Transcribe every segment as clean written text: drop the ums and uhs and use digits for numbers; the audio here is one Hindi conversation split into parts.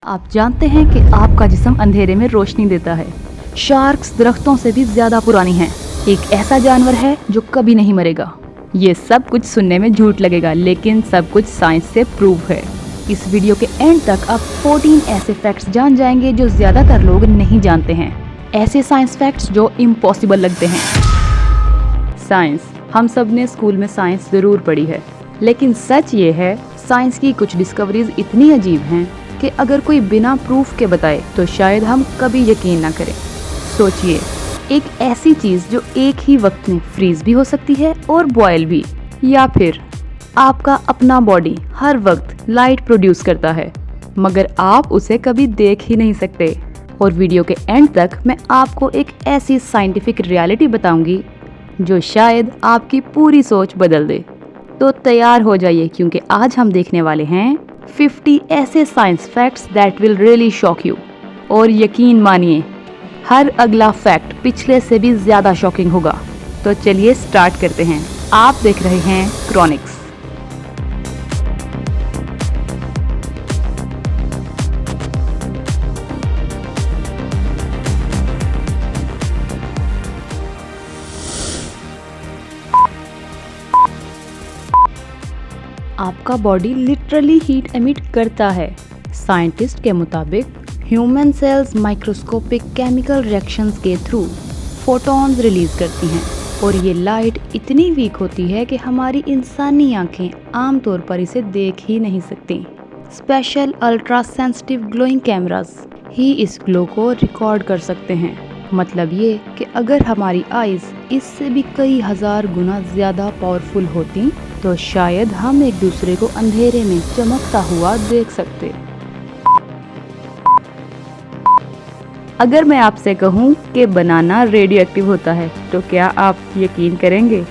आप जानते हैं कि आपका जिस्म अंधेरे में रोशनी देता है। शार्क्स दरख्तों से भी ज्यादा पुरानी हैं। एक ऐसा जानवर है जो कभी नहीं मरेगा। ये सब कुछ सुनने में झूठ लगेगा, लेकिन सब कुछ साइंस से प्रूव है। इस वीडियो के एंड तक आप 14 ऐसे फैक्ट्स जान जाएंगे जो ज्यादातर लोग नहीं जानते हैं। ऐसे साइंस फैक्ट्स जो इम्पॉसिबल लगते हैं। साइंस, हम सब ने स्कूल में साइंस जरूर पढ़ी है, लेकिन सच ये है साइंस की कुछ डिस्कवरीज इतनी अजीब हैं कि अगर कोई बिना प्रूफ के बताए तो शायद हम कभी यकीन ना करें। सोचिए, एक ऐसी चीज जो एक ही वक्त में फ्रीज भी हो सकती है और बॉयल भी, या फिर आपका अपना बॉडी हर वक्त लाइट प्रोड्यूस करता है मगर आप उसे कभी देख ही नहीं सकते। और वीडियो के एंड तक मैं आपको एक ऐसी साइंटिफिक रियलिटी बताऊंगी जो शायद आपकी पूरी सोच बदल दे। तो तैयार हो जाइए, क्योंकि आज हम देखने वाले हैं 50 ऐसे science facts that will really shock you. और यकीन मानिए, हर अगला फैक्ट पिछले से भी ज्यादा शॉकिंग होगा। तो चलिए स्टार्ट करते हैं। आप देख रहे हैं क्रॉनिक्स। आपका बॉडी लिटरली हीट एमिट करता है। साइंटिस्ट के मुताबिक human cells microscopic chemical reactions के थ्रू फोटॉन्स रिलीज करती हैं और ये लाइट इतनी वीक होती है कि हमारी इंसानी आंखें आमतौर पर इसे देख ही नहीं सकती। Special ultra sensitive glowing cameras ही इस ग्लो को रिकॉर्ड कर सकते हैं। मतलब ये कि अगर हमारी आईज इससे भी कई हजार गुना ज्यादा पावरफुल होती तो शायद हम एक दूसरे को अंधेरे में चमकता हुआ देख सकते। अगर मैं आपसे कहूँ कि बनाना रेडियो एक्टिव होता है तो क्या आप यकीन करेंगे?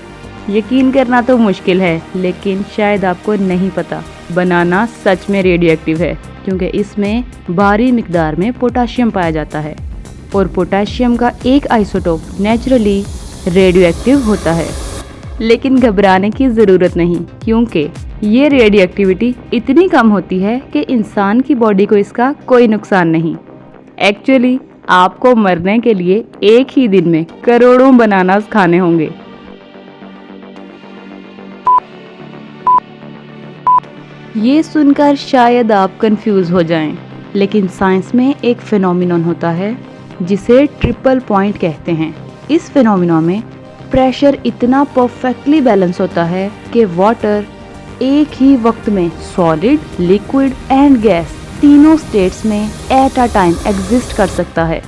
यकीन करना तो मुश्किल है, लेकिन शायद आपको नहीं पता बनाना सच में रेडियो एक्टिव है, क्योंकि इसमें भारी मिकदार में पोटाशियम पाया जाता है और पोटाशियम का एक आइसोटोप नेचुरली रेडियो एक्टिव होता है। लेकिन घबराने की ज़रूरत नहीं, क्योंकि ये रेडियो एक्टिविटी इतनी कम होती है कि इंसान की बॉडी को इसका कोई नुकसान नहीं। एक्चुअली आपको मरने के लिए एक ही दिन में करोड़ों बनानास खाने होंगे। ये सुनकर शायद आप कंफ्यूज हो जाएं, लेकिन साइंस में एक फिनोमिनन होता है जिसे ट्रिपल पॉइंट कहते हैं। इस फिनोमिना में प्रेशर इतना परफेक्टली बैलेंस होता है कि वाटर एक ही वक्त में सॉलिड, लिक्विड एंड गैस तीनों स्टेट्स में एट अ टाइम एग्जिस्ट कर सकता है।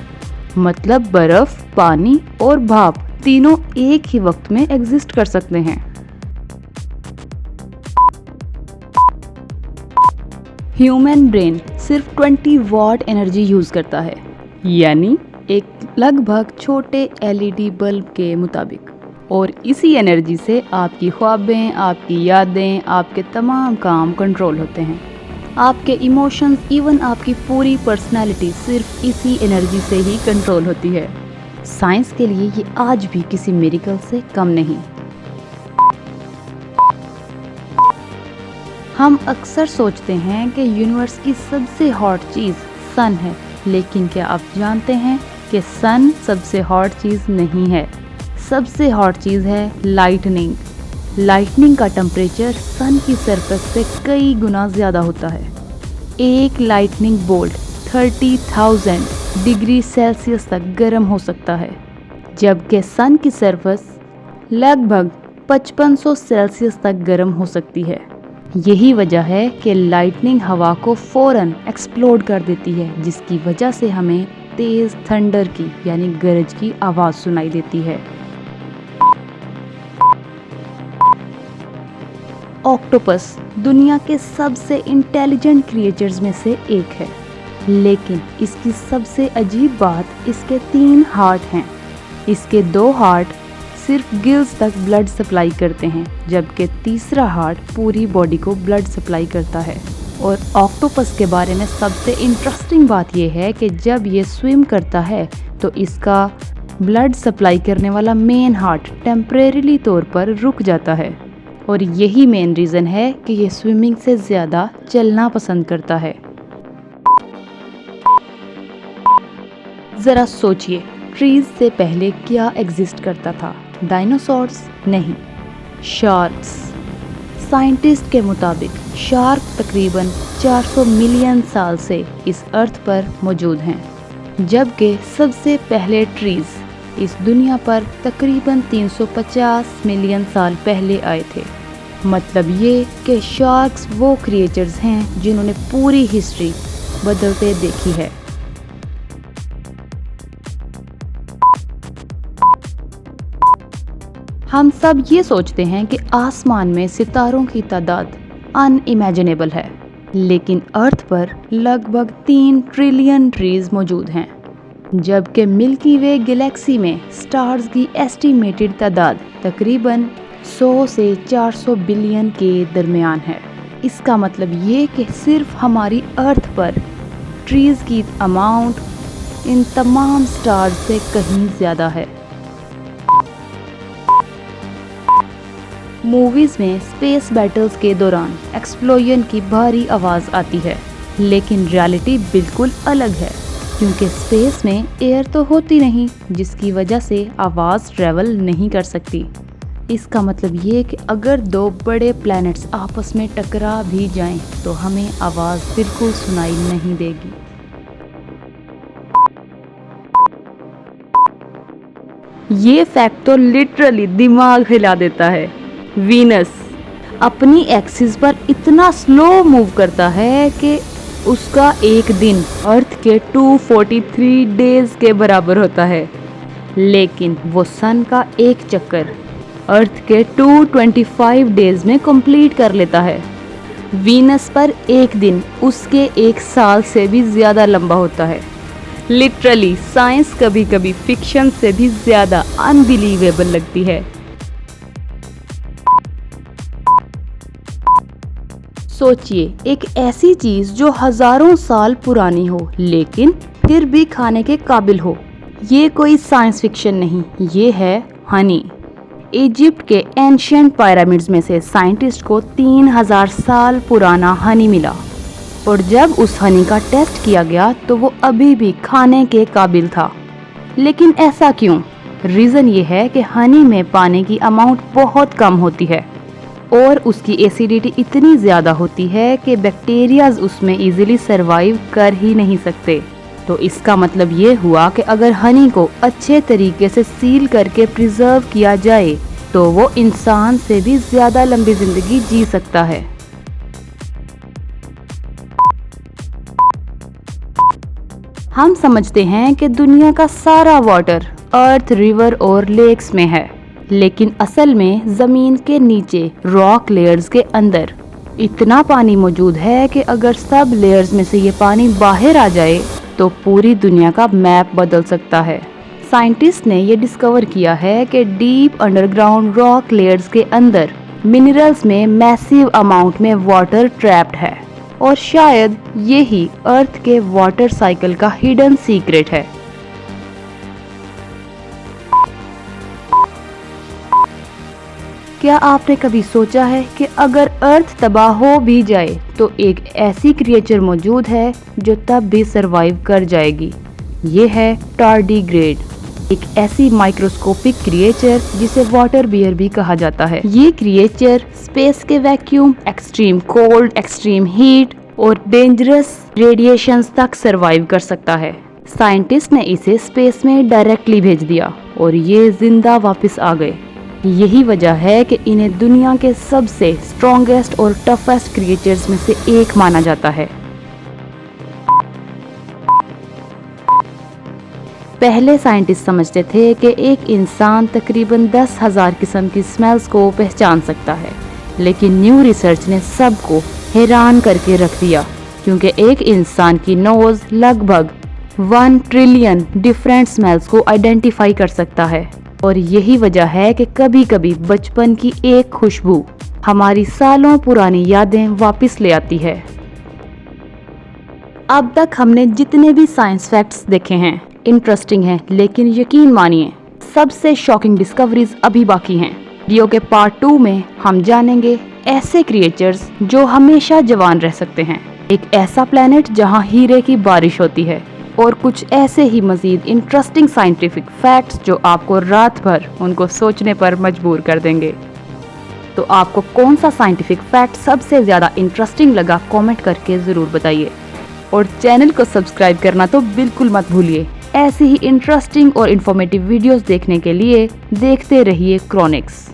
मतलब बर्फ, पानी और भाप तीनों एक ही वक्त में एग्जिस्ट कर सकते हैं। ह्यूमन ब्रेन सिर्फ 20 वॉट एनर्जी यूज करता है, यानी एक लगभग छोटे LED बल्ब के मुताबिक। और इसी एनर्जी से आपकी ख्वाबें, आपकी यादें, आपके तमाम काम कंट्रोल होते हैं। आपके इमोशंस, इवन आपकी पूरी पर्सनालिटी सिर्फ इसी एनर्जी से ही कंट्रोल होती है। साइंस के लिए ये आज भी किसी मिरेकल से कम नहीं। हम अक्सर सोचते हैं कि यूनिवर्स की सबसे हॉट चीज़ सन है, लेकिन क्या आप जानते हैं कि सन सबसे हॉट चीज़ नहीं है। सबसे हॉट चीज़ है लाइटनिंग। लाइटनिंग का टेम्परेचर सन की सरफेस से कई गुना ज़्यादा होता है। एक लाइटनिंग बोल्ट 30,000 डिग्री सेल्सियस तक गर्म हो सकता है, जबकि सन की सरफेस लगभग 5500 सेल्सियस तक गर्म हो सकती है। यही वजह है कि लाइटनिंग हवा को फौरन एक्सप्लोड कर देती है, जिसकी वजह से हमें तेज थंडर की यानी गरज की आवाज़ सुनाई देती है। ऑक्टोपस दुनिया के सबसे इंटेलिजेंट क्रिएचर्स में से एक है, लेकिन इसकी सबसे अजीब बात इसके 3 हार्ट हैं। इसके 2 हार्ट सिर्फ गिल्स तक ब्लड सप्लाई करते हैं, जबकि तीसरा हार्ट पूरी बॉडी को ब्लड सप्लाई करता है। और ऑक्टोपस के बारे में सबसे इंटरेस्टिंग बात यह है कि जब ये स्विम करता है तो इसका ब्लड सप्लाई करने वाला मेन हार्ट टेम्परेरीली तौर पर रुक जाता है। और यही मेन रीज़न है कि ये स्विमिंग से ज़्यादा चलना पसंद करता है। जरा सोचिए, ट्रीज से पहले क्या एग्जिस्ट करता था? डायनासोर्स? नहीं, शार्क्स। साइंटिस्ट के मुताबिक शार्क तकरीबन 400 मिलियन साल से इस अर्थ पर मौजूद हैं, जबकि सबसे पहले ट्रीज इस दुनिया पर तकरीबन 350 मिलियन साल पहले आए थे। मतलब ये कि शार्क्स वो क्रिएचर्स हैं जिन्होंने पूरी हिस्ट्री बदलते देखी है। हम सब ये सोचते हैं कि आसमान में सितारों की तादाद अनइमेजिनेबल है, लेकिन अर्थ पर लगभग 3 ट्रिलियन ट्रीज मौजूद हैं, जबकि मिल्की वे गैलेक्सी में स्टार्स की एस्टिमेटेड तादाद तकरीबन 100 से 400 बिलियन के दरमियान है। इसका मतलब ये कि सिर्फ हमारी अर्थ पर ट्रीज की अमाउंट इन तमाम स्टार्स से कहीं ज़्यादा है। मूवीज़ में स्पेस बैटल्स के दौरान एक्सप्लोजन की भारी आवाज़ आती है, लेकिन रियलिटी बिल्कुल अलग है, क्योंकि स्पेस में एयर तो होती नहीं, जिसकी वजह से आवाज़ ट्रैवल नहीं कर सकती। इसका मतलब ये कि अगर दो बड़े प्लैनेट्स आपस में टकरा भी जाएं, तो हमें आवाज़ बिल्कुल सुनाई नहीं देगी। ये फैक्ट तो लिटरली दिमाग हिला देता है। वीनस अपनी एक्सिस पर इतना स्लो मूव करता है कि उसका एक दिन अर्थ के 243 डेज के बराबर होता है, लेकिन वो सन का एक चक्कर अर्थ के 225 डेज में कंप्लीट कर लेता है। वीनस पर एक दिन उसके एक साल से भी ज़्यादा लंबा होता है। लिटरली साइंस कभी कभी फिक्शन से भी ज़्यादा अनबिलीवेबल लगती है। सोचिए, एक ऐसी चीज़ जो हज़ारों साल पुरानी हो लेकिन फिर भी खाने के काबिल हो। ये कोई साइंस फिक्शन नहीं, ये है हनी। इजिप्ट के एंशिएंट पिरामिड्स में से साइंटिस्ट को 3000 साल पुराना हनी मिला, और जब उस हनी का टेस्ट किया गया तो वो अभी भी खाने के काबिल था। लेकिन ऐसा क्यों? रीज़न ये है कि हनी में पानी की अमाउंट बहुत कम होती है और उसकी एसिडिटी इतनी ज़्यादा होती है कि बैक्टीरियाज उसमें इजीली सरवाइव कर ही नहीं सकते। तो इसका मतलब ये हुआ कि अगर हनी को अच्छे तरीके से सील करके प्रिजर्व किया जाए तो वो इंसान से भी ज़्यादा लंबी ज़िंदगी जी सकता है। हम समझते हैं कि दुनिया का सारा वाटर अर्थ, रिवर और लेक्स में है, लेकिन असल में ज़मीन के नीचे रॉक लेयर्स के अंदर इतना पानी मौजूद है कि अगर सब लेयर्स में से ये पानी बाहर आ जाए तो पूरी दुनिया का मैप बदल सकता है। साइंटिस्ट ने ये डिस्कवर किया है कि डीप अंडरग्राउंड रॉक लेयर्स के अंदर मिनरल्स में मैसिव अमाउंट में वाटर ट्रैप्ड है, और शायद यही अर्थ के वाटर साइकिल का हिडन सीक्रेट है। क्या आपने कभी सोचा है कि अगर अर्थ तबाह हो भी जाए तो एक ऐसी क्रिएचर मौजूद है जो तब भी सरवाइव कर जाएगी? ये है टार्डीग्रेड, एक ऐसी माइक्रोस्कोपिक क्रिएचर जिसे वाटर बियर भी कहा जाता है। ये क्रिएचर स्पेस के vacuum, extreme cold, extreme heat और डेंजरस रेडिएशंस तक सरवाइव कर सकता है। साइंटिस्ट ने इसे स्पेस में डायरेक्टली भेज दिया और ये जिंदा वापस आ गए। यही वजह है कि इन्हें दुनिया के सबसे स्ट्रॉन्गेस्ट और टफेस्ट क्रिएचर्स में से एक माना जाता है। पहले साइंटिस्ट समझते थे कि एक इंसान तकरीबन 10,000 किस्म की स्मेल्स को पहचान सकता है, लेकिन न्यू रिसर्च ने सबको हैरान करके रख दिया, क्योंकि एक इंसान की नोज लगभग 1 ट्रिलियन डिफरेंट स्मेल्स को आइडेंटिफाई कर सकता है। और यही वजह है कि कभी कभी बचपन की एक खुशबू हमारी सालों पुरानी यादें वापस ले आती है। अब तक हमने जितने भी साइंस फैक्ट्स देखे हैं इंटरेस्टिंग हैं, लेकिन यकीन मानिए सबसे शॉकिंग डिस्कवरीज अभी बाकी हैं। वीडियो के पार्ट 2 में हम जानेंगे ऐसे क्रिएचर्स जो हमेशा जवान रह सकते हैं, एक ऐसा प्लेनेट जहां हीरे की बारिश होती है, और कुछ ऐसे ही मज़ीद इंटरेस्टिंग साइंटिफिक फैक्ट्स जो आपको रात भर उनको सोचने पर मजबूर कर देंगे। तो आपको कौन सा साइंटिफिक फैक्ट सबसे ज़्यादा इंटरेस्टिंग लगा कमेंट करके ज़रूर बताइए। और चैनल को सब्सक्राइब करना तो बिल्कुल मत भूलिए। ऐसी ही इंटरेस्टिंग और इन्फॉर्मेटिव वीडियोस देखने के लिए देखते रहिए क्रॉनिक्स।